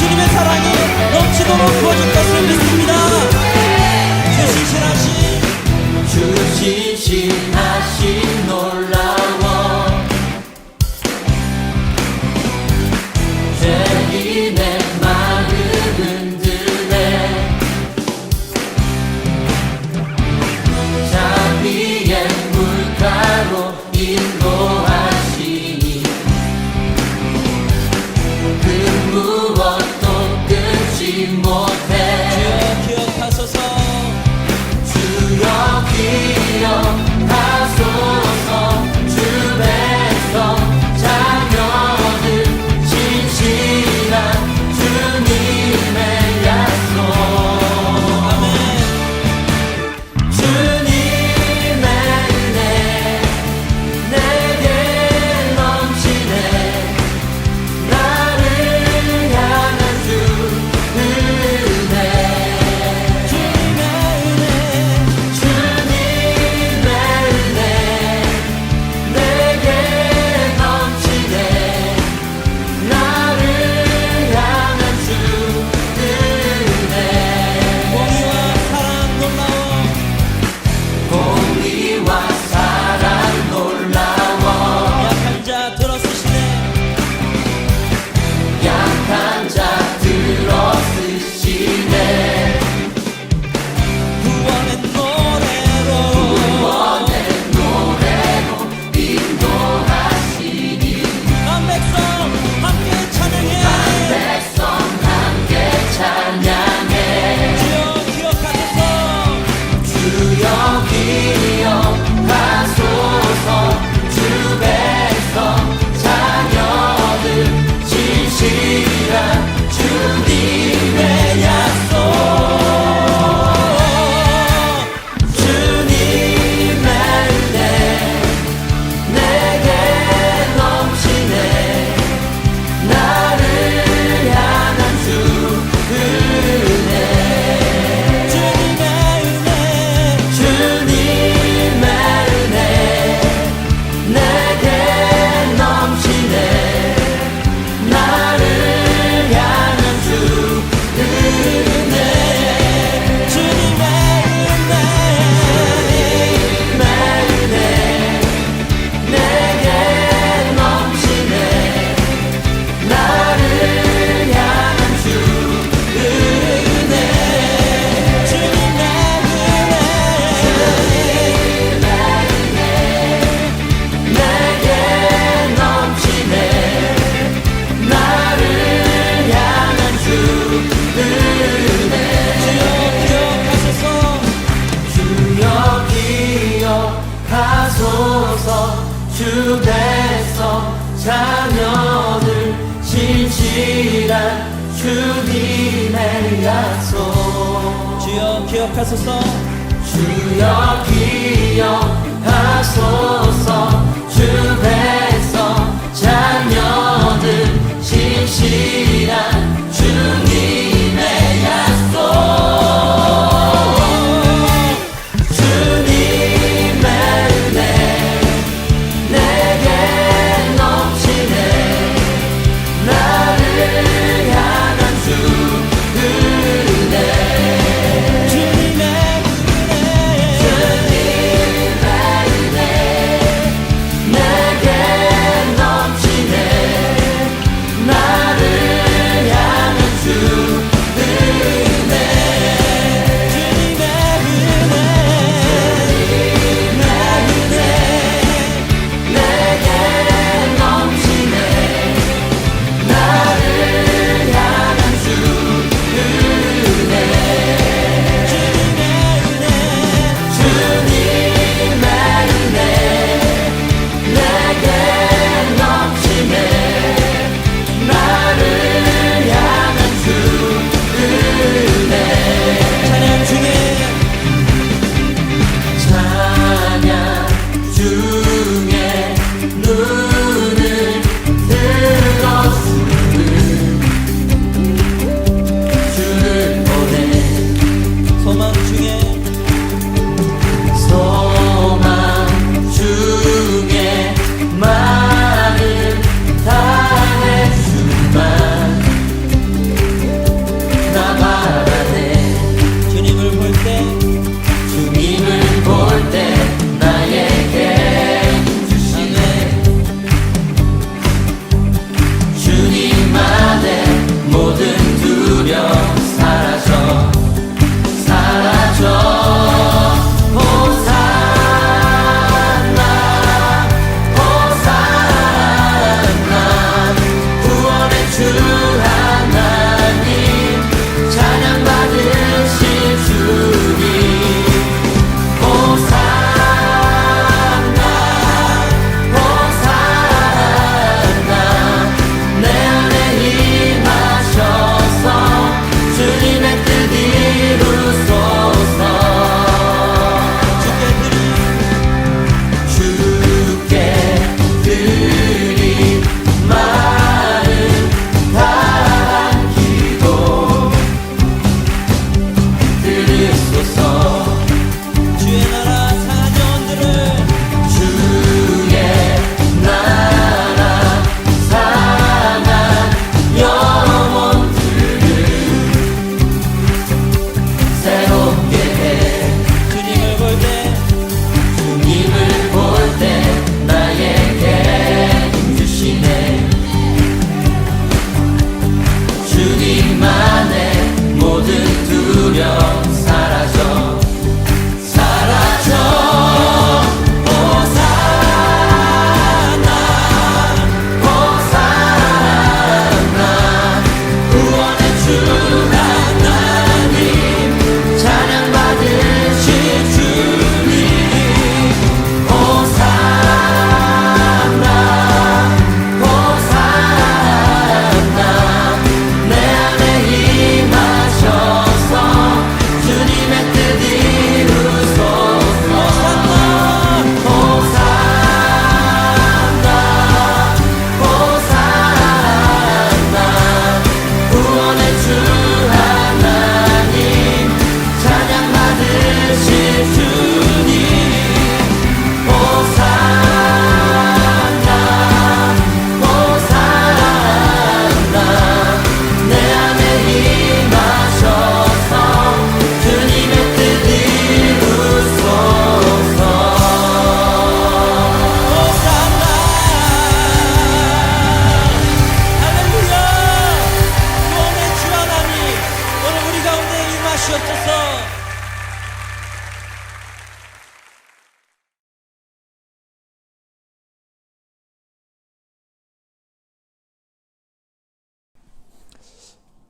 주님의 사랑이 넘치도록 부어질 것을 믿습니다. 주 신실하신 놀라워 죄인의 마음 흔드네 자비의 물가로 인도하시니 그 무엇도 끊지 못해 주여 기억하소서 주여 기억하소서 주 백성 자녀들 진실한 주님의 약속 아멘. 주님의 은혜 내게 넘치네 나를 향한 주 은혜 주님의 은혜 주님의 은혜 내게 넘치네 나를 향한 주 은혜 공의와 사랑 놀라워 공의와 사랑 놀라워 약한 자 들어쓰시네 약한 자 들어쓰시네 구원의 노래로 인도하시니 난 백성 함께 찬양해 백성 함께 찬양해 주여 기억하소서 주여 기억하소서 주 백성 자녀들 진실한 주님의 약속 주님의 은혜 내게 넘치네 나를 향한 주 은혜 주님의 은혜 주님의 은혜 내게 넘치네 나를 향한 주 은혜 주님의 은혜 주님의 은혜 내게 넘치네 나를 향한 주 은혜 주님의 내게 넘치네 나를 향한 주 은혜 주여 기억하소서 주여 기억하소서 주 백성 자녀들 진실한 주님의 약속 주여 기억하소서 주여 기억하소서 주 백성 자녀들 진실한 주님의 약속 주님의 은혜 내게 넘치네 나를 향한 주 은혜 주님의 은혜 내게 넘치네 나를 향한 주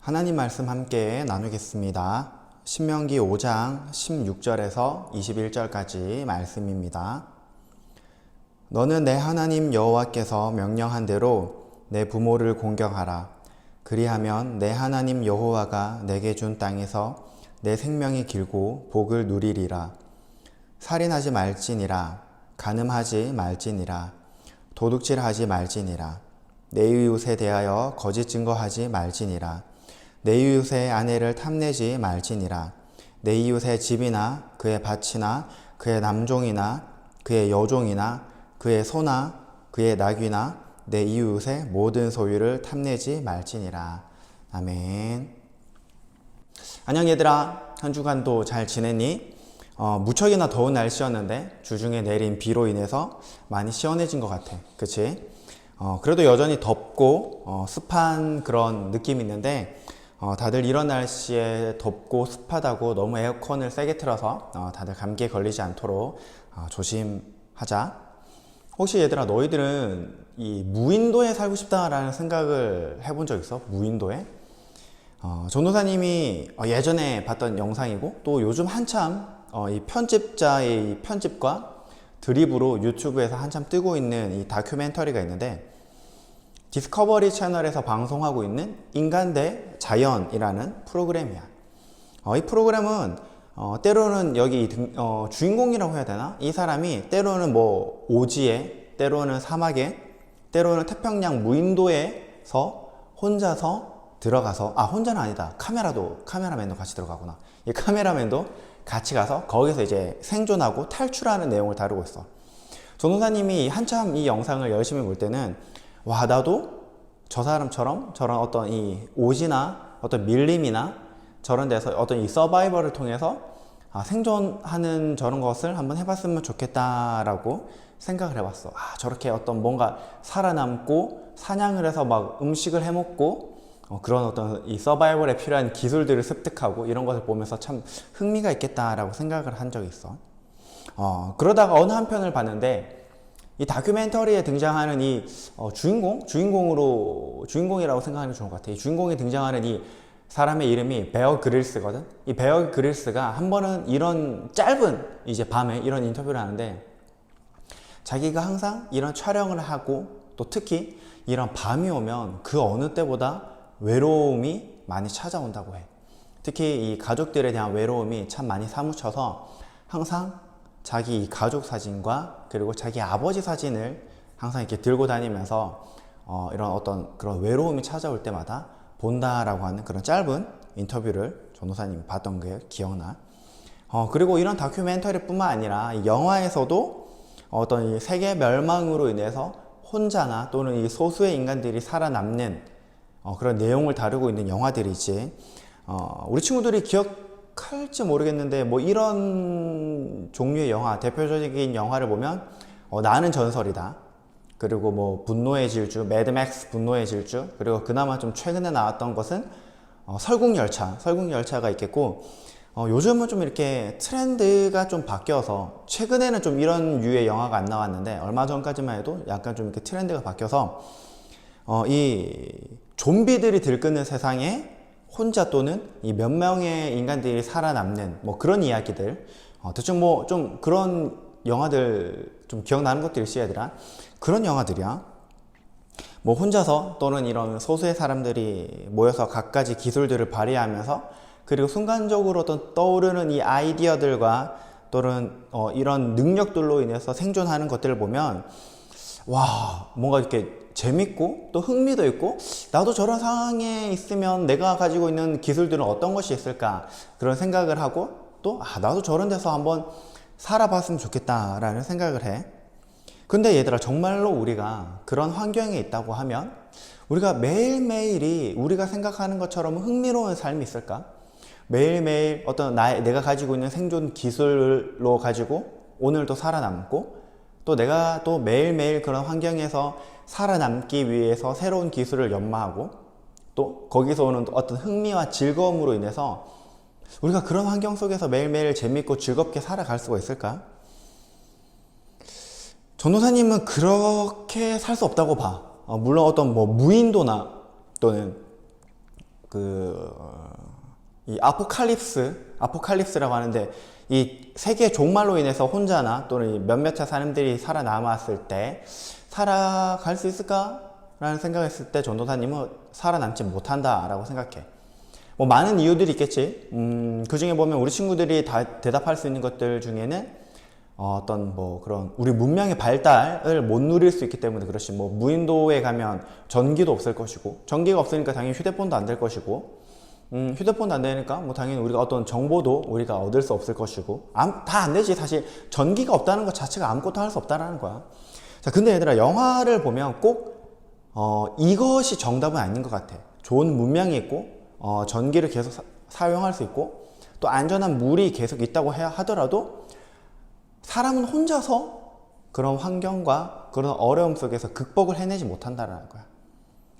하나님 말씀 함께 나누겠습니다. 신명기 5장 16절에서 21절까지 말씀입니다. 너는 내 하나님 여호와께서 명령한 대로 내 부모를 공경하라. 그리하면 내 하나님 여호와가 내게 준 땅에서 내 생명이 길고 복을 누리리라. 살인하지 말지니라. 간음하지 말지니라. 도둑질하지 말지니라. 내 이웃에 대하여 거짓 증거하지 말지니라. 내 이웃의 아내를 탐내지 말지니라. 내 이웃의 집이나 그의 밭이나 그의 남종이나 그의 여종이나 그의 소나 그의 나귀나 내 이웃의 모든 소유를 탐내지 말지니라. 아멘. 안녕 얘들아, 한 주간도 잘 지냈니? 무척이나 더운 날씨였는데 주중에 내린 비로 인해서 많이 시원해진 것 같아. 그치? 그래도 여전히 덥고 습한 그런 느낌이 있는데 다들 이런 날씨에 덥고 습하다고 너무 에어컨을 세게 틀어서 다들 감기에 걸리지 않도록 조심하자. 혹시 얘들아, 너희들은 이 무인도에 살고 싶다라는 생각을 해본 적 있어? 무인도에? 전도사님이 예전에 봤던 영상이고, 또 요즘 한참 이 편집자의 편집과 드립으로 유튜브에서 한참 뜨고 있는 이 다큐멘터리가 있는데, 디스커버리 채널에서 방송하고 있는 인간 대 자연이라는 프로그램이야. 이 프로그램은 때로는 여기 주인공이라고 해야 되나? 이 사람이 때로는 뭐 오지에, 때로는 사막에, 때로는 태평양 무인도에서 혼자서 들어가서, 혼자는 아니다. 카메라맨도 같이 들어가구나. 이 카메라맨도 같이 가서 거기서 이제 생존하고 탈출하는 내용을 다루고 있어. 전도사님이 한참 이 영상을 열심히 볼 때는, 와, 나도 저 사람처럼 저런 어떤 이 오지나 어떤 밀림이나 저런 데서 어떤 이 서바이벌을 통해서 생존하는 저런 것을 한번 해봤으면 좋겠다라고 생각을 해봤어. 저렇게 어떤 뭔가 살아남고 사냥을 해서 막 음식을 해먹고 그런 어떤 이 서바이벌에 필요한 기술들을 습득하고 이런 것을 보면서 참 흥미가 있겠다라고 생각을 한 적이 있어. 그러다가 어느 한 편을 봤는데, 이 다큐멘터리에 등장하는 이 주인공이라고 생각하는 게 좋은 것 같아. 이 주인공이 등장하는 이 사람의 이름이 베어 그릴스거든. 이 베어 그릴스가 한 번은 이런 짧은 이제 밤에 이런 인터뷰를 하는데, 자기가 항상 이런 촬영을 하고 또 특히 이런 밤이 오면 그 어느 때보다 외로움이 많이 찾아온다고 해. 특히 이 가족들에 대한 외로움이 참 많이 사무쳐서 항상 자기 가족 사진과 그리고 자기 아버지 사진을 항상 이렇게 들고 다니면서 이런 어떤 그런 외로움이 찾아올 때마다 본다라고 하는 그런 짧은 인터뷰를 전도사님이 봤던 게 기억나. 그리고 이런 다큐멘터리뿐만 아니라 이 영화에서도 어떤 이 세계 멸망으로 인해서 혼자나 또는 이 소수의 인간들이 살아남는 그런 내용을 다루고 있는 영화들이지. 우리 친구들이 기억할지 모르겠는데, 뭐 이런 종류의 영화, 대표적인 영화를 보면 나는 전설이다, 그리고 뭐 분노의 질주, 매드맥스 분노의 질주, 그리고 그나마 좀 최근에 나왔던 것은 설국열차가 있겠고, 요즘은 좀 이렇게 트렌드가 좀 바뀌어서 최근에는 좀 이런 류의 영화가 안 나왔는데, 얼마 전까지만 해도 약간 좀 이렇게 트렌드가 바뀌어서 이 좀비들이 들끓는 세상에 혼자 또는 이 몇 명의 인간들이 살아남는 뭐 그런 이야기들, 대충 뭐 좀 그런 영화들 좀 기억나는 것들이 있어야 되나? 그런 영화들이야. 뭐 혼자서 또는 이런 소수의 사람들이 모여서 갖가지 기술들을 발휘하면서, 그리고 순간적으로 어떤 떠오르는 이 아이디어들과 또는 이런 능력들로 인해서 생존하는 것들을 보면, 와, 뭔가 이렇게 재밌고 또 흥미도 있고, 나도 저런 상황에 있으면 내가 가지고 있는 기술들은 어떤 것이 있을까, 그런 생각을 하고, 또 나도 저런 데서 한번 살아봤으면 좋겠다라는 생각을 해. 근데 얘들아, 정말로 우리가 그런 환경에 있다고 하면 우리가 매일매일이 우리가 생각하는 것처럼 흥미로운 삶이 있을까? 매일매일 어떤 내가 가지고 있는 생존 기술로 가지고 오늘도 살아남고, 또 내가 또 매일매일 그런 환경에서 살아남기 위해서 새로운 기술을 연마하고, 또 거기서 오는 어떤 흥미와 즐거움으로 인해서 우리가 그런 환경 속에서 매일매일 재밌고 즐겁게 살아갈 수가 있을까? 전도사님은 그렇게 살 수 없다고 봐. 물론 어떤 뭐 무인도나 또는 이 아포칼립스라고 하는데, 이 세계 종말로 인해서 혼자나 또는 몇몇의 사람들이 살아남았을 때 살아갈 수 있을까? 라는 생각했을 때 전도사님은 살아남지 못한다라고 생각해. 뭐 많은 이유들이 있겠지. 그 중에 보면 우리 친구들이 다 대답할 수 있는 것들 중에는 어떤 뭐 그런 우리 문명의 발달을 못 누릴 수 있기 때문에 그렇지. 뭐 무인도에 가면 전기도 없을 것이고, 전기가 없으니까 당연히 휴대폰도 안 될 것이고, 휴대폰도 안 되니까 뭐 당연히 우리가 어떤 정보도 우리가 얻을 수 없을 것이고, 다 안 되지. 사실 전기가 없다는 것 자체가 아무것도 할 수 없다라는 거야. 자, 근데 얘들아, 영화를 보면 꼭 이것이 정답은 아닌 것 같아. 좋은 문명이 있고, 전기를 계속 사용할 수 있고, 또 안전한 물이 계속 있다고 해야 하더라도 사람은 혼자서 그런 환경과 그런 어려움 속에서 극복을 해내지 못한다라는 거야.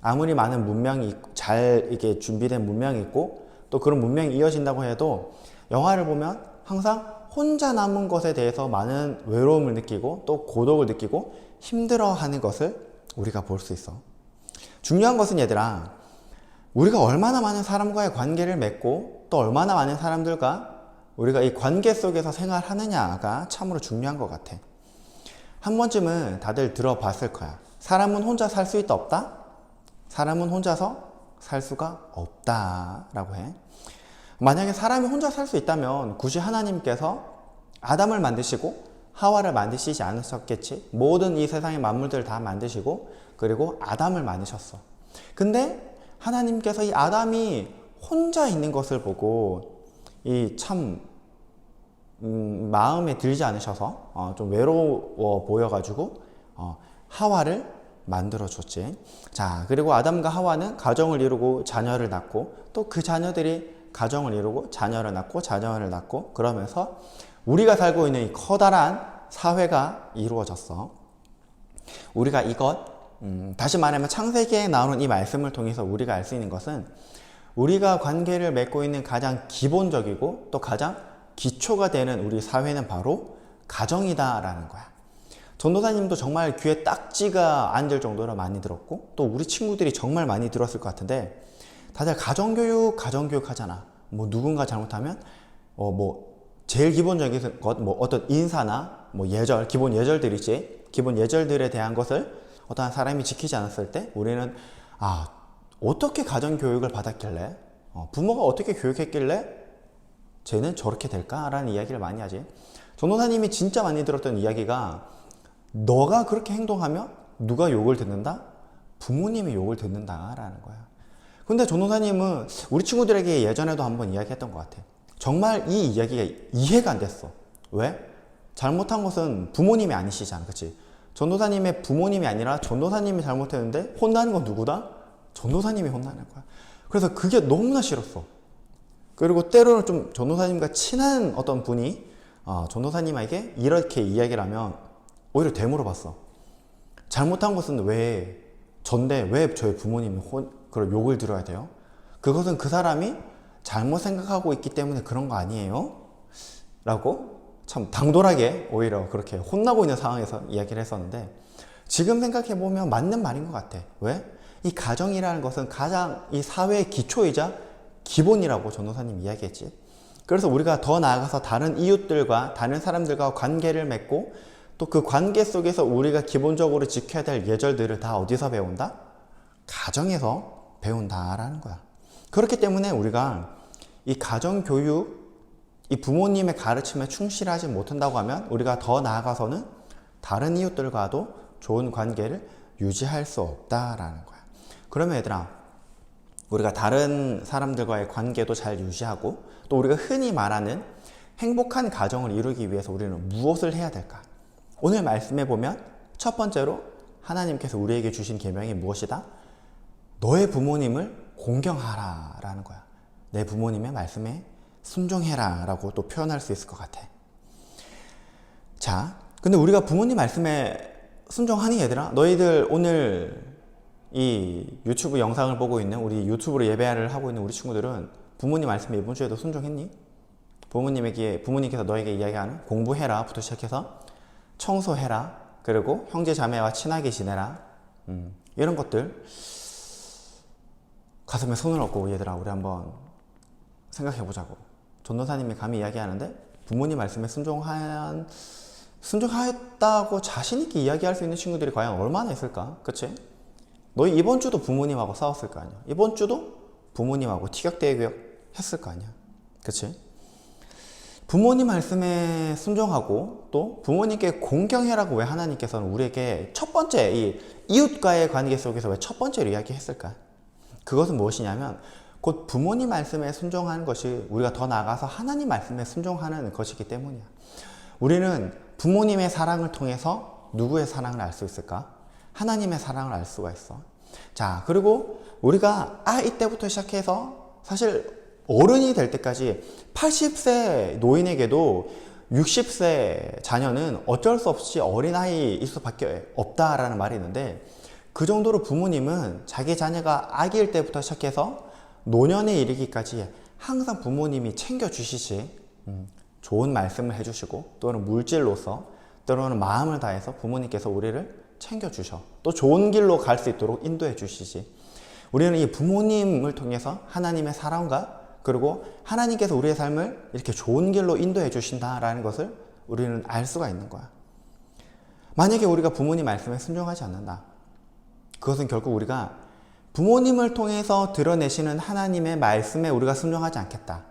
아무리 많은 문명이 잘 이게 준비된 문명이 있고, 또 그런 문명이 이어진다고 해도 영화를 보면 항상 혼자 남은 것에 대해서 많은 외로움을 느끼고 또 고독을 느끼고 힘들어하는 것을 우리가 볼 수 있어. 중요한 것은 얘들아, 우리가 얼마나 많은 사람과의 관계를 맺고 또 얼마나 많은 사람들과 우리가 이 관계 속에서 생활하느냐가 참으로 중요한 것 같아. 한 번쯤은 다들 들어봤을 거야. 사람은 혼자 살 수 있다 없다? 사람은 혼자서 살 수가 없다 라고 해. 만약에 사람이 혼자 살 수 있다면 굳이 하나님께서 아담을 만드시고 하와를 만드시지 않으셨겠지. 모든 이 세상의 만물들을 다 만드시고 그리고 아담을 만드셨어. 근데 하나님께서 이 아담이 혼자 있는 것을 보고 이 참 마음에 들지 않으셔서 좀 외로워 보여가지고 하와를 만들어 줬지. 자, 그리고 아담과 하와는 가정을 이루고 자녀를 낳고 또 그 자녀들이 가정을 이루고 자녀를 낳고 자녀를 낳고 그러면서 우리가 살고 있는 이 커다란 사회가 이루어졌어. 우리가 다시 말하면 창세기에 나오는 이 말씀을 통해서 우리가 알 수 있는 것은 우리가 관계를 맺고 있는 가장 기본적이고 또 가장 기초가 되는 우리 사회는 바로 가정이다라는 거야. 전도사님도 정말 귀에 딱지가 앉을 정도로 많이 들었고 또 우리 친구들이 정말 많이 들었을 것 같은데, 다들 가정교육 하잖아. 뭐 누군가 잘못하면 뭐 제일 기본적인 것, 뭐 어떤 인사나 뭐 예절, 기본 예절들 있지. 기본 예절들에 대한 것을 어떤 사람이 지키지 않았을 때 우리는 어떻게 가정교육을 받았길래, 부모가 어떻게 교육했길래 쟤는 저렇게 될까라는 이야기를 많이 하지. 전도사님이 진짜 많이 들었던 이야기가, 너가 그렇게 행동하면 누가 욕을 듣는다? 부모님이 욕을 듣는다라는 거야. 근데 전도사님은 우리 친구들에게 예전에도 한번 이야기했던 것 같아. 정말 이 이야기가 이해가 안 됐어. 왜? 잘못한 것은 부모님이 아니시잖아. 그치? 전도사님의 부모님이 아니라 전도사님이 잘못했는데 혼나는 건 누구다? 전도사님이 혼나는 거야. 그래서 그게 너무나 싫었어. 그리고 때로는 좀 전도사님과 친한 어떤 분이 전도사님에게 이렇게 이야기를 하면 오히려 되물어봤어. 잘못한 것은 왜 저희 부모님이 그런 욕을 들어야 돼요? 그것은 그 사람이 잘못 생각하고 있기 때문에 그런 거 아니에요? 라고 참 당돌하게 오히려 그렇게 혼나고 있는 상황에서 이야기를 했었는데, 지금 생각해보면 맞는 말인 것 같아. 왜? 이 가정이라는 것은 가장 이 사회의 기초이자 기본이라고 전도사님 이야기했지. 그래서 우리가 더 나아가서 다른 이웃들과 다른 사람들과 관계를 맺고 또 그 관계 속에서 우리가 기본적으로 지켜야 될 예절들을 다 어디서 배운다? 가정에서 배운다라는 거야. 그렇기 때문에 우리가 이 가정교육, 이 부모님의 가르침에 충실하지 못한다고 하면 우리가 더 나아가서는 다른 이웃들과도 좋은 관계를 유지할 수 없다라는 거야. 그러면 얘들아, 우리가 다른 사람들과의 관계도 잘 유지하고 또 우리가 흔히 말하는 행복한 가정을 이루기 위해서 우리는 무엇을 해야 될까? 오늘 말씀해 보면 첫 번째로 하나님께서 우리에게 주신 계명이 무엇이다? 너의 부모님을 공경하라 라는 거야. 내 부모님의 말씀에 순종해라 라고 또 표현할 수 있을 것 같아. 자, 근데 우리가 부모님 말씀에 순종하니 얘들아? 너희들 오늘 이 유튜브 영상을 보고 있는, 우리 유튜브로 예배를 하고 있는 우리 친구들은 부모님 말씀에 이번 주에도 순종했니? 부모님께서 너에게 이야기하는 공부해라 부터 시작해서 청소해라, 그리고 형제 자매와 친하게 지내라, 이런 것들 가슴에 손을 얹고 얘들아 우리 한번 생각해 보자고. 전도사님이 감히 이야기하는데 부모님 말씀에 순종하였다고 자신 있게 이야기할 수 있는 친구들이 과연 얼마나 있을까? 그치? 너희 이번 주도 부모님하고 싸웠을 거 아니야. 이번 주도 부모님하고 티격태격 했을 거 아니야. 그치? 부모님 말씀에 순종하고 또 부모님께 공경해라고 왜 하나님께서는 우리에게 첫 번째 이 이웃과의 관계 속에서 왜 첫 번째로 이야기했을까? 그것은 무엇이냐면 곧 부모님 말씀에 순종하는 것이 우리가 더 나아가서 하나님 말씀에 순종하는 것이기 때문이야. 우리는 부모님의 사랑을 통해서 누구의 사랑을 알 수 있을까? 하나님의 사랑을 알 수가 있어. 자, 그리고 우리가 아이 때부터 시작해서 사실 어른이 될 때까지 80세 노인에게도 60세 자녀는 어쩔 수 없이 어린아이일 수밖에 없다라는 말이 있는데 그 정도로 부모님은 자기 자녀가 아기일 때부터 시작해서 노년에 이르기까지 항상 부모님이 챙겨주시지 좋은 말씀을 해주시고 또는 물질로서 또는 마음을 다해서 부모님께서 우리를 챙겨주셔. 또 좋은 길로 갈 수 있도록 인도해 주시지. 우리는 이 부모님을 통해서 하나님의 사랑과 그리고 하나님께서 우리의 삶을 이렇게 좋은 길로 인도해 주신다라는 것을 우리는 알 수가 있는 거야. 만약에 우리가 부모님 말씀에 순종하지 않는다. 그것은 결국 우리가 부모님을 통해서 드러내시는 하나님의 말씀에 우리가 순종하지 않겠다.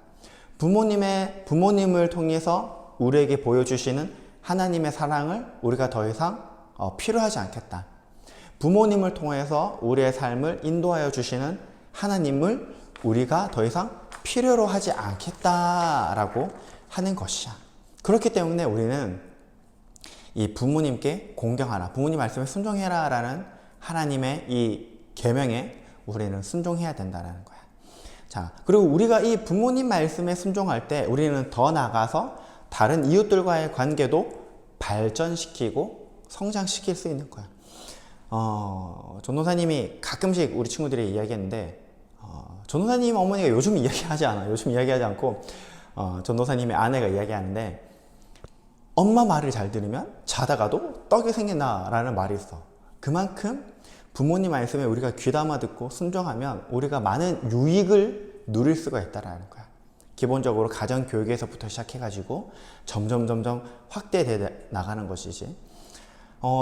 부모님을 통해서 우리에게 보여주시는 하나님의 사랑을 우리가 더 이상 필요하지 않겠다. 부모님을 통해서 우리의 삶을 인도하여 주시는 하나님을 우리가 더 이상 필요로 하지 않겠다라고 하는 것이야. 그렇기 때문에 우리는 이 부모님께 공경하라, 부모님 말씀에 순종해라 라는 하나님의 이 계명에 우리는 순종해야 된다는 거야. 자, 그리고 우리가 이 부모님 말씀에 순종할 때 우리는 더 나아가서 다른 이웃들과의 관계도 발전시키고 성장시킬 수 있는 거야. 전도사님이 가끔씩 우리 친구들이 이야기했는데 전도사님 어머니가 요즘 이야기하지 않아. 요즘 이야기하지 않고 전도사님의 아내가 이야기하는데 엄마 말을 잘 들으면 자다가도 떡이 생긴다 라는 말이 있어. 그만큼 부모님 말씀에 우리가 귀담아 듣고 순종하면 우리가 많은 유익을 누릴 수가 있다는 거야. 기본적으로 가정교육에서부터 시작해가지고 점점 확대돼 나가는 것이지.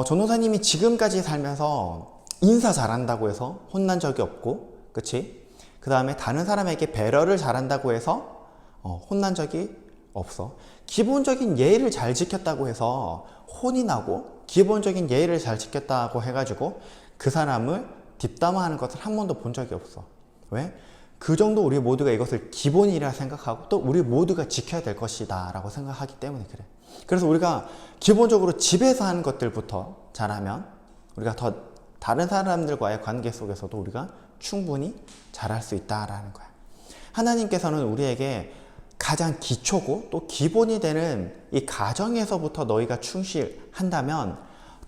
전도사님이 지금까지 살면서 인사 잘한다고 해서 혼난 적이 없고, 그치? 그 다음에 다른 사람에게 배려를 잘한다고 해서 혼난 적이 없어. 기본적인 예의를 잘 지켰다고 해서 혼이 나고 기본적인 예의를 잘 지켰다고 해가지고 그 사람을 뒷담화하는 것을 한 번도 본 적이 없어. 왜? 그 정도 우리 모두가 이것을 기본이라 생각하고 또 우리 모두가 지켜야 될 것이다 라고 생각하기 때문에 그래. 그래서 우리가 기본적으로 집에서 하는 것들부터 잘하면 우리가 더 다른 사람들과의 관계 속에서도 우리가 충분히 잘할 수 있다라는 거야. 하나님께서는 우리에게 가장 기초고 또 기본이 되는 이 가정에서부터 너희가 충실한다면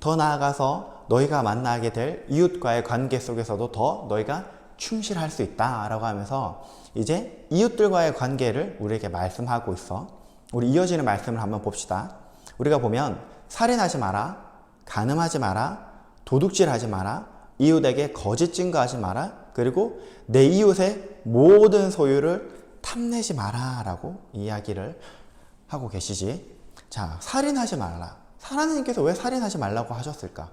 더 나아가서 너희가 만나게 될 이웃과의 관계 속에서도 더 너희가 충실할 수 있다라고 하면서 이제 이웃들과의 관계를 우리에게 말씀하고 있어. 우리 이어지는 말씀을 한번 봅시다. 우리가 보면 살인하지 마라, 간음하지 마라, 도둑질하지 마라, 이웃에게 거짓 증거하지 마라, 그리고 내 이웃의 모든 소유를 탐내지 마라 라고 이야기를 하고 계시지. 자, 살인하지 말라. 하나님께서 왜 살인하지 말라고 하셨을까?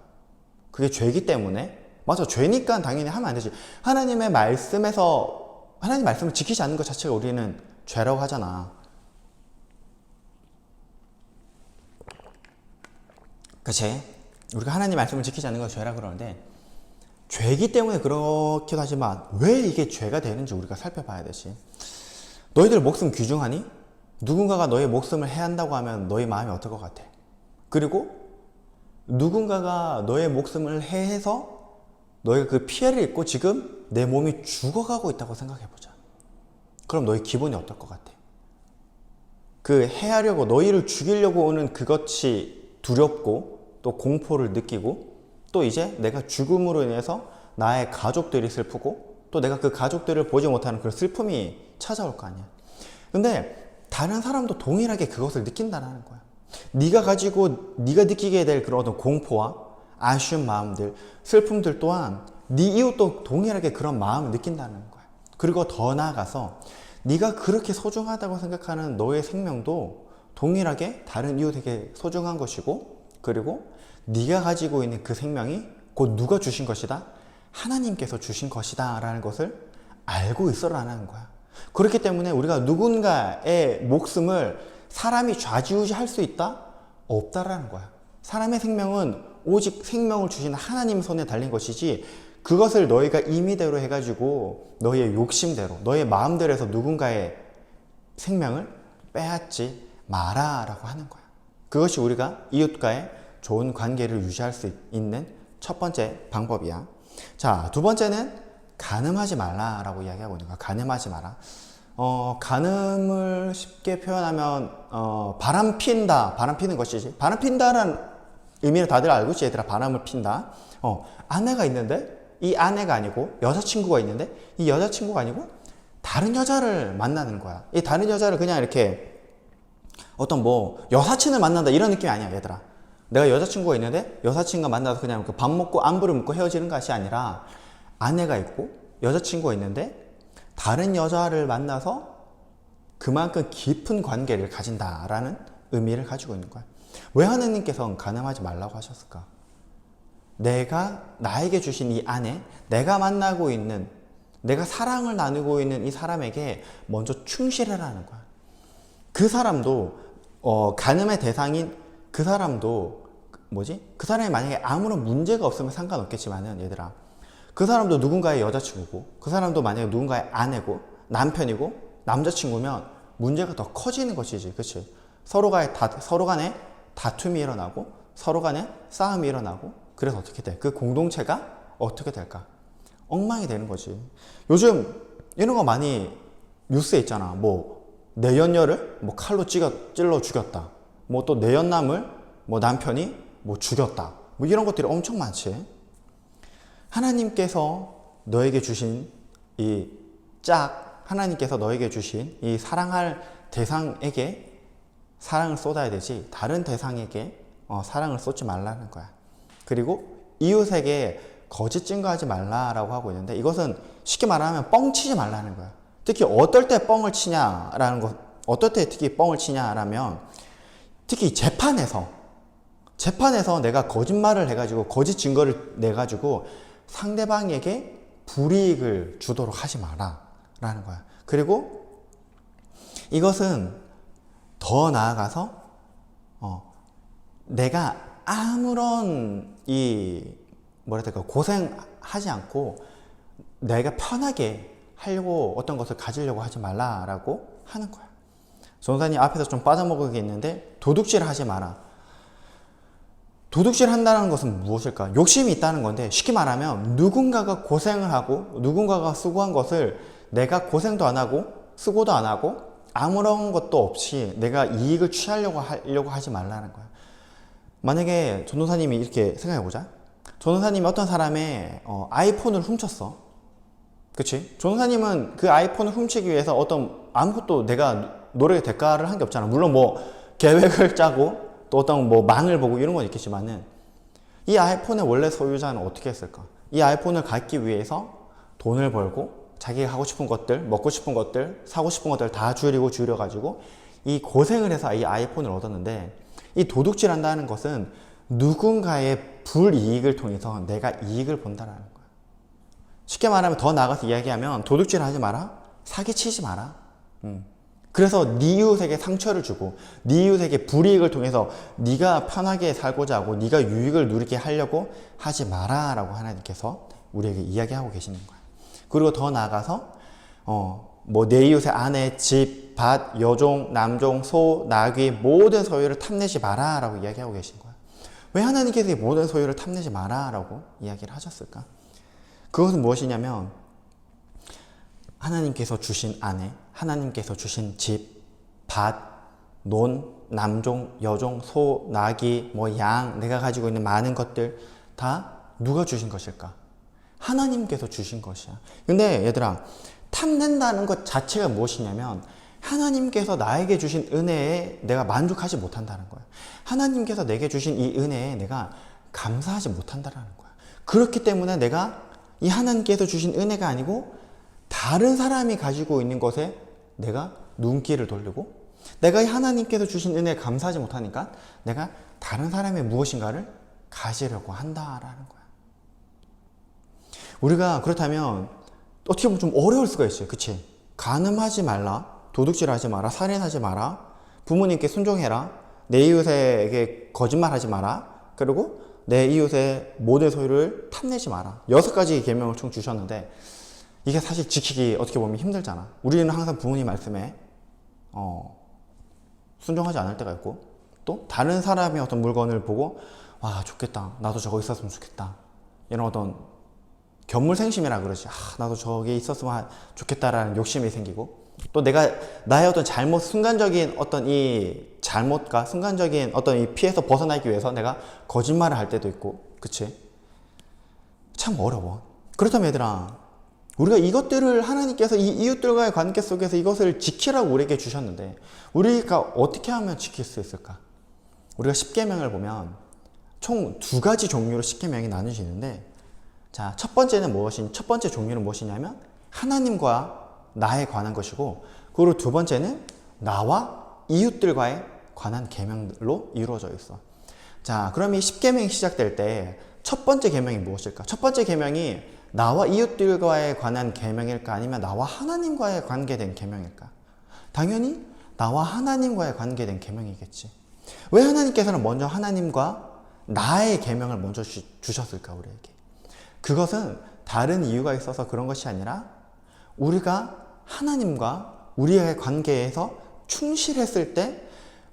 그게 죄이기 때문에? 맞아, 죄니까 당연히 하면 안 되지. 하나님의 말씀에서 하나님 말씀을 지키지 않는 것 자체가 우리는 죄라고 하잖아. 그치? 우리가 하나님 말씀을 지키지 않는 건 죄라 그러는데 죄이기 때문에 그렇기도 하지만 왜 이게 죄가 되는지 우리가 살펴봐야 되지. 너희들 목숨 귀중하니? 누군가가 너의 목숨을 해한다고 하면 너희 마음이 어떨 것 같아? 그리고 누군가가 너의 목숨을 해해서 너희가 그 피해를 입고 지금 내 몸이 죽어가고 있다고 생각해보자. 그럼 너희 기분이 어떨 것 같아? 그 해하려고 너희를 죽이려고 오는 그것이 두렵고 또 공포를 느끼고 또 이제 내가 죽음으로 인해서 나의 가족들이 슬프고 또 내가 그 가족들을 보지 못하는 그런 슬픔이 찾아올 거 아니야. 근데 다른 사람도 동일하게 그것을 느낀다는 거야. 네가 느끼게 될 그런 어떤 공포와 아쉬운 마음들, 슬픔들 또한 네 이웃도 동일하게 그런 마음을 느낀다는 거야. 그리고 더 나아가서 네가 그렇게 소중하다고 생각하는 너의 생명도 동일하게 다른 이웃에게 소중한 것이고, 그리고 네가 가지고 있는 그 생명이 곧 누가 주신 것이다? 하나님께서 주신 것이다 라는 것을 알고 있어라는 거야. 그렇기 때문에 우리가 누군가의 목숨을 사람이 좌지우지할 수 있다? 없다라는 거야. 사람의 생명은 오직 생명을 주신 하나님 손에 달린 것이지, 그것을 너희가 임의대로 해가지고 너희의 욕심대로, 너희의 마음대로해서 누군가의 생명을 빼앗지 마라 라고 하는 거야. 그것이 우리가 이웃과의 좋은 관계를 유지할 수 있는 첫 번째 방법이야. 자, 두 번째는 간음하지 말라 라고 이야기하고 있는 거야. 간음하지 마라. 간음을 쉽게 표현하면 바람 핀다, 바람 피는 것이지. 바람 핀다라는 의미를 다들 알고 있지. 얘들아, 바람을 핀다. 아내가 있는데 이 아내가 아니고 여자친구가 있는데 이 여자친구가 아니고 다른 여자를 만나는 거야. 이 다른 여자를 그냥 이렇게 어떤 뭐 여사친을 만난다 이런 느낌이 아니야. 얘들아, 내가 여자친구가 있는데 여사친과 만나서 그냥 밥 먹고 안부를 묻고 헤어지는 것이 아니라, 아내가 있고 여자친구가 있는데 다른 여자를 만나서 그만큼 깊은 관계를 가진다라는 의미를 가지고 있는 거야. 왜 하나님께서는 간음하지 말라고 하셨을까? 내가 나에게 주신 이 아내, 내가 만나고 있는, 내가 사랑을 나누고 있는 이 사람에게 먼저 충실하라는 거야. 그 사람도 간음의 대상인 그 사람도 그 사람이 만약에 아무런 문제가 없으면 상관없겠지만은, 얘들아, 그 사람도 누군가의 여자친구고, 그 사람도 만약에 누군가의 아내고 남편이고 남자친구면 문제가 더 커지는 것이지. 그치? 서로 간에 다툼이 일어나고 서로 간에 싸움이 일어나고, 그래서 어떻게 돼? 그 공동체가 어떻게 될까? 엉망이 되는 거지. 요즘 이런 거 많이 뉴스에 있잖아. 뭐 내연녀를 뭐 칼로 찔러 죽였다. 뭐 또 내연남을 뭐 남편이 뭐 죽였다. 뭐 이런 것들이 엄청 많지. 하나님께서 너에게 주신 하나님께서 너에게 주신 이 사랑할 대상에게 사랑을 쏟아야 되지, 다른 대상에게 사랑을 쏟지 말라는 거야. 그리고 이웃에게 거짓 증거하지 말라라고 하고 있는데, 이것은 쉽게 말하면 뻥치지 말라는 거야. 특히 어떨 때 뻥을 치냐라는 것, 어떨 때 특히 뻥을 치냐라면, 특히 재판에서 내가 거짓말을 해가지고 거짓 증거를 내가지고 상대방에게 불이익을 주도록 하지 마라 라는 거야. 그리고 이것은 더 나아가서 내가 아무런 고생하지 않고 내가 편하게 하려고 어떤 것을 가지려고 하지 말라라고 하는 거야. 전도사님 앞에서 좀 빠져먹겠는데, 도둑질 하지 마라. 도둑질 한다는 것은 무엇일까? 욕심이 있다는 건데, 쉽게 말하면 누군가가 고생을 하고 누군가가 수고한 것을 내가 고생도 안 하고 수고도 안 하고 아무런 것도 없이 내가 이익을 취하려고 하지 말라는 거야. 만약에 전도사님이 이렇게 생각해보자. 전도사님이 어떤 사람의 아이폰을 훔쳤어. 그치? 전도사님은 그 아이폰을 훔치기 위해서 아무것도 내가 노력의 대가를 한 게 없잖아. 물론 뭐 계획을 짜고 또 어떤 뭐 망을 보고 이런 건 있겠지만은, 이 아이폰의 원래 소유자는 어떻게 했을까? 이 아이폰을 갖기 위해서 돈을 벌고 자기가 하고 싶은 것들, 먹고 싶은 것들, 사고 싶은 것들 다 줄여가지고 이 고생을 해서 이 아이폰을 얻었는데, 이 도둑질 한다는 것은 누군가의 불이익을 통해서 내가 이익을 본다라는 거야. 쉽게 말하면, 더 나아가서 이야기하면, 도둑질 하지 마라, 사기치지 마라. 그래서 네 이웃에게 상처를 주고 네 이웃에게 불이익을 통해서 네가 편하게 살고자 하고 네가 유익을 누리게 하려고 하지 마라 라고 하나님께서 우리에게 이야기하고 계시는 거야. 그리고 더 나아가서 내 이웃의 아내, 집, 밭, 여종, 남종, 소, 나귀 모든 소유를 탐내지 마라 라고 이야기하고 계신 거야. 왜 하나님께서 이 모든 소유를 탐내지 마라 라고 이야기를 하셨을까? 그것은 무엇이냐면, 하나님께서 주신 아내, 하나님께서 주신 집, 밭, 논, 남종, 여종, 소, 나귀, 양, 내가 가지고 있는 많은 것들 다 누가 주신 것일까? 하나님께서 주신 것이야. 근데 얘들아, 탐낸다는 것 자체가 무엇이냐면, 하나님께서 나에게 주신 은혜에 내가 만족하지 못한다는 거야. 하나님께서 내게 주신 이 은혜에 내가 감사하지 못한다는 거야. 그렇기 때문에 내가 이 하나님께서 주신 은혜가 아니고 다른 사람이 가지고 있는 것에 내가 눈길을 돌리고 내가 하나님께서 주신 은혜에 감사하지 못하니까 내가 다른 사람의 무엇인가를 가지려고 한다라는 거야. 우리가 그렇다면 어떻게 보면 좀 어려울 수가 있어요. 그치? 간음하지 말라, 도둑질하지 마라, 살인하지 마라, 부모님께 순종해라, 내 이웃에게 거짓말하지 마라, 그리고 내 이웃의 모든 소유를 탐내지 마라. 6가지 계명을 총 주셨는데 이게 사실 지키기 어떻게 보면 힘들잖아. 우리는 항상 부모님 말씀에 순종하지 않을 때가 있고, 또 다른 사람의 어떤 물건을 보고 와 좋겠다, 나도 저거 있었으면 좋겠다, 이런 어떤 견물생심이라 그러지. 나도 저게 있었으면 좋겠다라는 욕심이 생기고, 또 내가 나의 어떤 잘못, 순간적인 어떤 이 잘못과 순간적인 어떤 이 피해서 벗어나기 위해서 내가 거짓말을 할 때도 있고, 그치? 참 어려워. 그렇다면 얘들아, 우리가 이것들을 하나님께서 이 이웃들과의 관계 속에서 이것을 지키라고 우리에게 주셨는데 우리가 어떻게 하면 지킬 수 있을까? 우리가 십계명을 보면 총 2가지 종류로 십계명이 나뉘어지는데, 자, 첫 번째 종류는 무엇이냐면 하나님과 나에 관한 것이고, 그리고 2번째는 나와 이웃들과의 관한 계명들로 이루어져 있어. 자, 그럼 이 십계명이 시작될 때 첫 번째 계명이 무엇일까? 첫 번째 계명이 나와 이웃들과의 관한 계명일까? 아니면 나와 하나님과의 관계된 계명일까? 당연히 나와 하나님과의 관계된 계명이겠지. 왜 하나님께서는 먼저 하나님과 나의 계명을 먼저 주셨을까, 우리에게? 그것은 다른 이유가 있어서 그런 것이 아니라 우리가 하나님과 우리의 관계에서 충실했을 때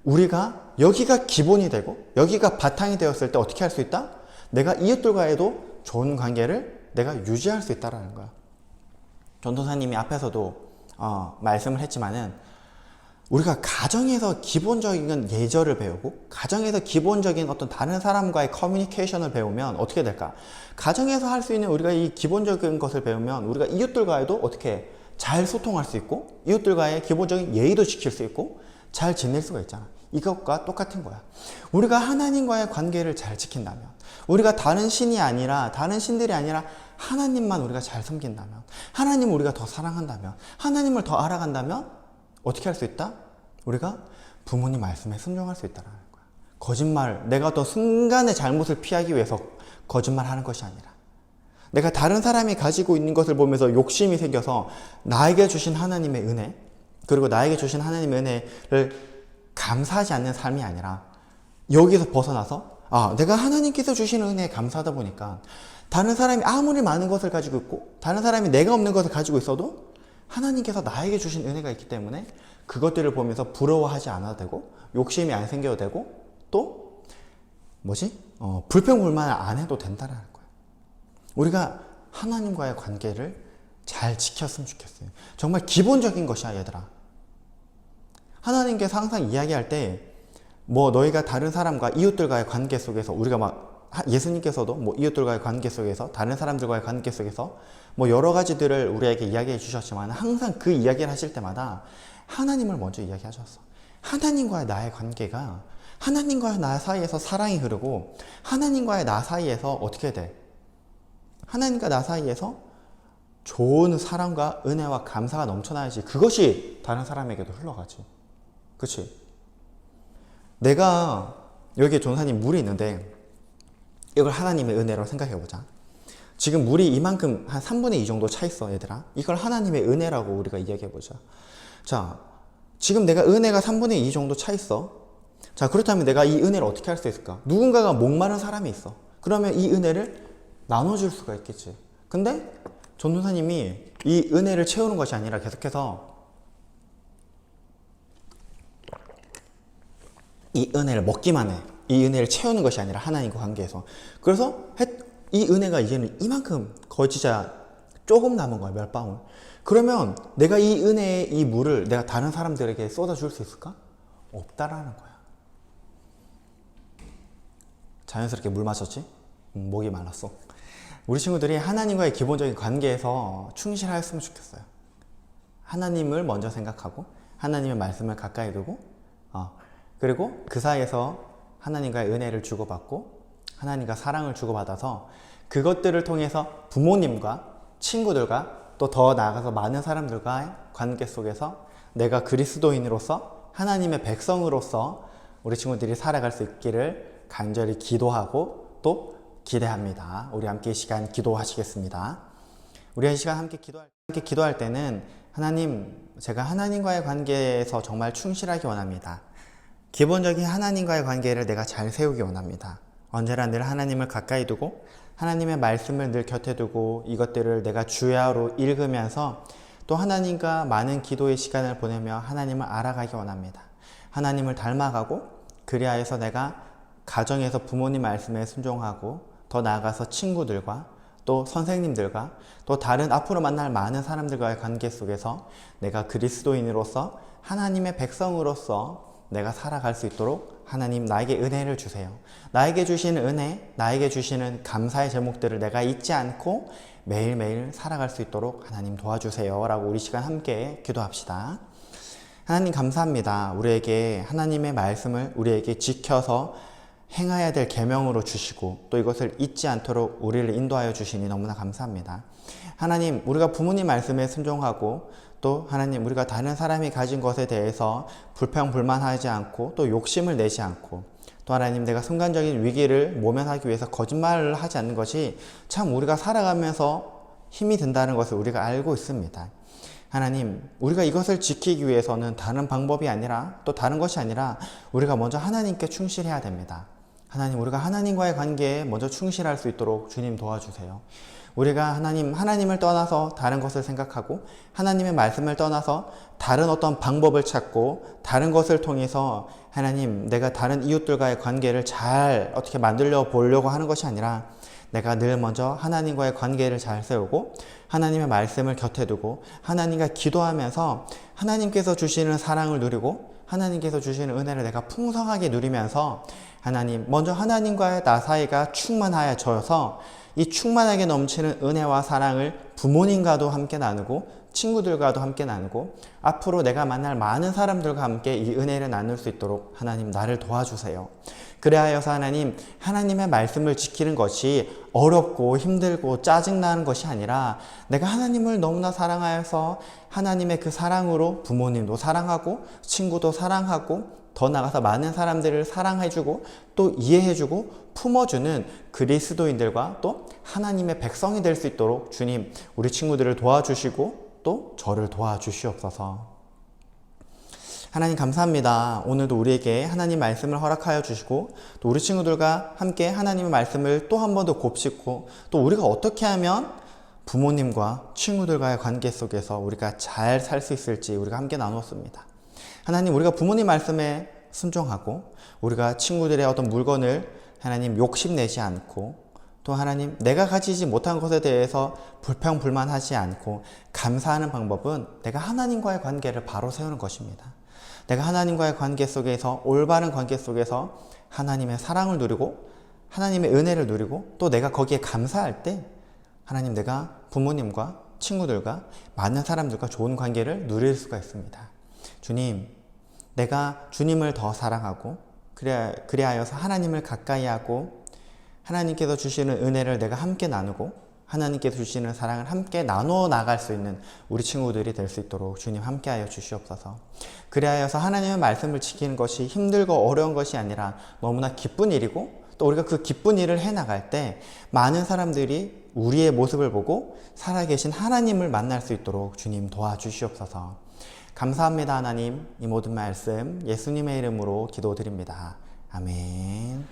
우리가 여기가 기본이 되고 여기가 바탕이 되었을 때 어떻게 할 수 있다? 내가 이웃들과에도 좋은 관계를 내가 유지할 수 있다는 거야. 전도사님이 앞에서도 말씀을 했지만은 우리가 가정에서 기본적인 예절을 배우고 가정에서 기본적인 어떤 다른 사람과의 커뮤니케이션을 배우면 어떻게 될까? 가정에서 할 수 있는 우리가 이 기본적인 것을 배우면 우리가 이웃들과에도 어떻게 잘 소통할 수 있고 이웃들과의 기본적인 예의도 지킬 수 있고 잘 지낼 수가 있잖아. 이것과 똑같은 거야. 우리가 하나님과의 관계를 잘 지킨다면, 우리가 다른 신들이 아니라 하나님만 우리가 잘 섬긴다면, 하나님을 우리가 더 사랑한다면, 하나님을 더 알아간다면 어떻게 할 수 있다? 우리가 부모님 말씀에 순종할 수 있다는 거야. 거짓말, 내가 어떤 순간의 잘못을 피하기 위해서 거짓말하는 것이 아니라 내가 다른 사람이 가지고 있는 것을 보면서 욕심이 생겨서 나에게 주신 하나님의 은혜, 그리고 나에게 주신 하나님의 은혜를 감사하지 않는 삶이 아니라 여기서 벗어나서 내가 하나님께서 주신 은혜에 감사하다 보니까 다른 사람이 아무리 많은 것을 가지고 있고 다른 사람이 내가 없는 것을 가지고 있어도 하나님께서 나에게 주신 은혜가 있기 때문에 그것들을 보면서 부러워하지 않아도 되고 욕심이 안 생겨도 되고 또 불평불만을 안 해도 된다는 거야. 우리가 하나님과의 관계를 잘 지켰으면 좋겠어요. 정말 기본적인 것이야, 얘들아. 하나님께서 항상 이야기할 때 너희가 다른 사람과 이웃들과의 관계 속에서 우리가 예수님께서도 이웃들과의 관계 속에서 다른 사람들과의 관계 속에서 여러 가지들을 우리에게 이야기해 주셨지만 항상 그 이야기를 하실 때마다 하나님을 먼저 이야기하셨어. 하나님과의 나의 관계가 하나님과의 나 사이에서 사랑이 흐르고 하나님과의 나 사이에서 어떻게 돼? 하나님과 나 사이에서 좋은 사랑과 은혜와 감사가 넘쳐나야지 그것이 다른 사람에게도 흘러가지. 그치? 내가 여기에 전사님 물이 있는데 이걸 하나님의 은혜로 생각해보자. 지금 물이 이만큼 한 3분의 2 정도 차 있어, 얘들아. 이걸 하나님의 은혜라고 우리가 이야기해보자. 자, 지금 내가 은혜가 3분의 2 정도 차 있어. 자, 그렇다면 내가 이 은혜를 어떻게 할 수 있을까? 누군가가 목마른 사람이 있어. 그러면 이 은혜를 나눠줄 수가 있겠지. 근데 전도사님이 이 은혜를 채우는 것이 아니라 계속해서 이 은혜를 먹기만 해. 이 은혜를 채우는 것이 아니라 하나님과 관계에서. 그래서 이 은혜가 이제는 이만큼 거의 진짜 조금 남은 거야, 몇 방울. 그러면 내가 이 은혜의 이 물을 내가 다른 사람들에게 쏟아줄 수 있을까? 없다라는 거야. 자연스럽게 물 마셨지? 목이 말랐어. 우리 친구들이 하나님과의 기본적인 관계에서 충실하였으면 좋겠어요. 하나님을 먼저 생각하고 하나님의 말씀을 가까이 두고 그리고 그 사이에서 하나님과의 은혜를 주고받고 하나님과 사랑을 주고받아서 그것들을 통해서 부모님과 친구들과 또 더 나아가서 많은 사람들과의 관계 속에서 내가 그리스도인으로서 하나님의 백성으로서 우리 친구들이 살아갈 수 있기를 간절히 기도하고 또 기대합니다. 우리 함께 이 시간 기도하시겠습니다. 우리 이 시간 함께 기도할 때는 하나님, 제가 하나님과의 관계에서 정말 충실하기 원합니다. 기본적인 하나님과의 관계를 내가 잘 세우기 원합니다. 언제나 늘 하나님을 가까이 두고 하나님의 말씀을 늘 곁에 두고 이것들을 내가 주야로 읽으면서 또 하나님과 많은 기도의 시간을 보내며 하나님을 알아가기 원합니다. 하나님을 닮아가고 그리하여서 내가 가정에서 부모님 말씀에 순종하고 더 나아가서 친구들과 또 선생님들과 또 다른 앞으로 만날 많은 사람들과의 관계 속에서 내가 그리스도인으로서 하나님의 백성으로서 내가 살아갈 수 있도록 하나님 나에게 은혜를 주세요. 나에게 주시는 은혜, 나에게 주시는 감사의 제목들을 내가 잊지 않고 매일매일 살아갈 수 있도록 하나님 도와주세요 라고 우리 시간 함께 기도합시다. 하나님 감사합니다. 우리에게 하나님의 말씀을 우리에게 지켜서 행해야 될 계명으로 주시고 또 이것을 잊지 않도록 우리를 인도하여 주시니 너무나 감사합니다. 하나님, 우리가 부모님 말씀에 순종하고 또 하나님, 우리가 다른 사람이 가진 것에 대해서 불평불만하지 않고 또 욕심을 내지 않고 또 하나님, 내가 순간적인 위기를 모면하기 위해서 거짓말을 하지 않는 것이 참 우리가 살아가면서 힘이 든다는 것을 우리가 알고 있습니다. 하나님, 우리가 이것을 지키기 위해서는 다른 방법이 아니라 또 다른 것이 아니라 우리가 먼저 하나님께 충실해야 됩니다. 하나님, 우리가 하나님과의 관계에 먼저 충실할 수 있도록 주님 도와주세요. 우리가 하나님을 떠나서 다른 것을 생각하고 하나님의 말씀을 떠나서 다른 어떤 방법을 찾고 다른 것을 통해서 하나님, 내가 다른 이웃들과의 관계를 잘 어떻게 만들려 보려고 하는 것이 아니라 내가 늘 먼저 하나님과의 관계를 잘 세우고 하나님의 말씀을 곁에 두고 하나님과 기도하면서 하나님께서 주시는 사랑을 누리고 하나님께서 주시는 은혜를 내가 풍성하게 누리면서 하나님, 먼저 하나님과의 나 사이가 충만하여져서 이 충만하게 넘치는 은혜와 사랑을 부모님과도 함께 나누고 친구들과도 함께 나누고 앞으로 내가 만날 많은 사람들과 함께 이 은혜를 나눌 수 있도록 하나님 나를 도와주세요. 그래하여서 하나님, 하나님의 말씀을 지키는 것이 어렵고 힘들고 짜증나는 것이 아니라 내가 하나님을 너무나 사랑하여서 하나님의 그 사랑으로 부모님도 사랑하고 친구도 사랑하고 더 나아가서 많은 사람들을 사랑해주고 또 이해해주고 품어주는 그리스도인들과 또 하나님의 백성이 될 수 있도록 주님, 우리 친구들을 도와주시고 또 저를 도와주시옵소서. 하나님 감사합니다. 오늘도 우리에게 하나님 말씀을 허락하여 주시고 또 우리 친구들과 함께 하나님의 말씀을 또 한 번 더 곱씹고 또 우리가 어떻게 하면 부모님과 친구들과의 관계 속에서 우리가 잘 살 수 있을지 우리가 함께 나눴습니다. 하나님, 우리가 부모님 말씀에 순종하고 우리가 친구들의 어떤 물건을 하나님 욕심내지 않고 또 하나님, 내가 가지지 못한 것에 대해서 불평불만하지 않고 감사하는 방법은 내가 하나님과의 관계를 바로 세우는 것입니다. 내가 하나님과의 관계 속에서 올바른 관계 속에서 하나님의 사랑을 누리고 하나님의 은혜를 누리고 또 내가 거기에 감사할 때 하나님, 내가 부모님과 친구들과 많은 사람들과 좋은 관계를 누릴 수가 있습니다. 주님, 내가 주님을 더 사랑하고 그리하여서 하나님을 가까이 하고 하나님께서 주시는 은혜를 내가 함께 나누고 하나님께서 주시는 사랑을 함께 나누어 나갈 수 있는 우리 친구들이 될 수 있도록 주님 함께하여 주시옵소서. 그리하여서 하나님의 말씀을 지키는 것이 힘들고 어려운 것이 아니라 너무나 기쁜 일이고 또 우리가 그 기쁜 일을 해나갈 때 많은 사람들이 우리의 모습을 보고 살아계신 하나님을 만날 수 있도록 주님 도와주시옵소서. 감사합니다. 하나님, 이 모든 말씀 예수님의 이름으로 기도드립니다. 아멘.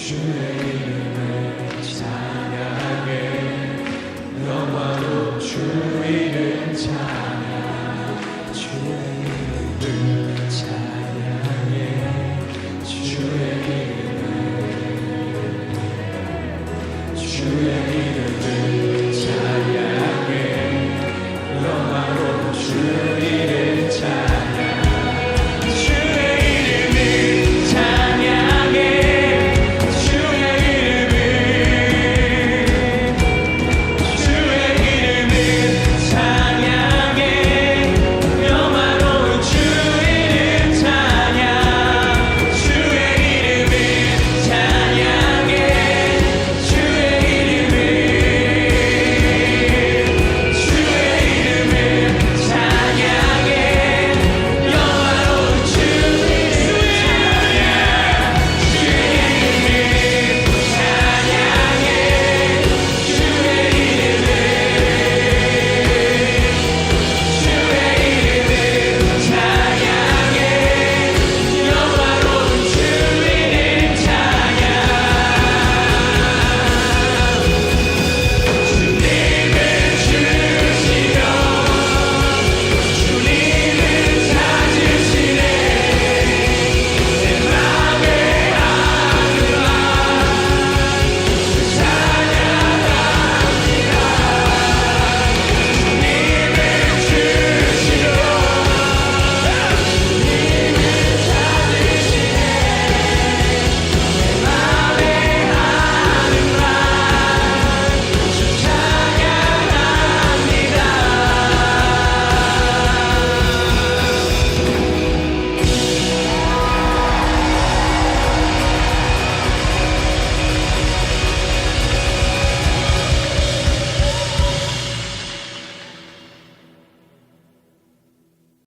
주의